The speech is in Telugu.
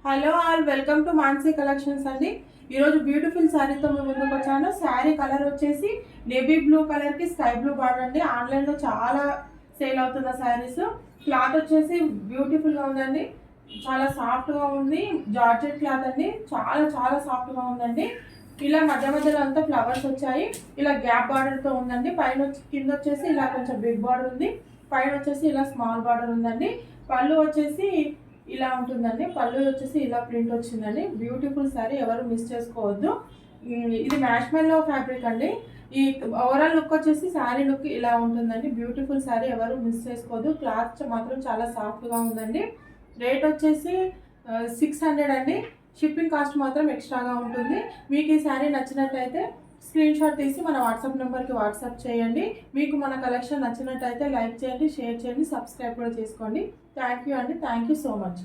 Hello all, welcome to Mansi collections అండి. ఈరోజు బ్యూటిఫుల్ శారీతో మేము ముందుకు వచ్చాను. శారీ కలర్ వచ్చేసి నేవీ బ్లూ కలర్కి స్కై బ్లూ బార్డర్ అండి. ఆన్లైన్లో చాలా సేల్ అవుతున్న శారీస్. క్లాత్ వచ్చేసి బ్యూటిఫుల్గా ఉందండి, చాలా సాఫ్ట్గా ఉంది. జార్జెట్ క్లాత్ అండి, చాలా చాలా సాఫ్ట్గా ఉందండి. ఇలా మధ్య మధ్యలో అంతా ఫ్లవర్స్ వచ్చాయి. ఇలా గ్యాప్ బార్డర్తో ఉందండి. పైన కింద వచ్చేసి ఇలా కొంచెం బిగ్ బార్డర్ ఉంది, పైన వచ్చేసి ఇలా స్మాల్ బార్డర్ ఉందండి. పళ్ళు వచ్చేసి ఇలా ఉంటుందండి. పళ్ళు వచ్చేసి ఇలా ప్రింట్ వచ్చిందండి. బ్యూటిఫుల్ శారీ, ఎవరు మిస్ చేసుకోవద్దు. ఇది మ్యాష్మెల్లో ఫ్యాబ్రిక్ అండి. ఈ ఓవరాల్ లుక్ వచ్చేసి శారీ లుక్ ఇలా ఉంటుందండి. బ్యూటిఫుల్ శారీ, ఎవరు మిస్ చేసుకోవద్దు. క్లాత్ మాత్రం చాలా సాఫ్ట్గా ఉందండి. రేట్ వచ్చేసి 600 అండి. షిప్పింగ్ కాస్ట్ మాత్రం ఎక్స్ట్రాగా ఉంటుంది. మీకు ఈ శారీ నచ్చినట్టయితే స్క్రీన్ షాట్ తీసి మన వాట్సాప్ నెంబర్కి వాట్సాప్ చేయండి. మీకు మన కలెక్షన్ నచ్చినట్టయితే లైక్ చేయండి, షేర్ చేయండి, సబ్స్క్రైబ్ కూడా చేసుకోండి. థ్యాంక్ యూ అండి. Thank you so much.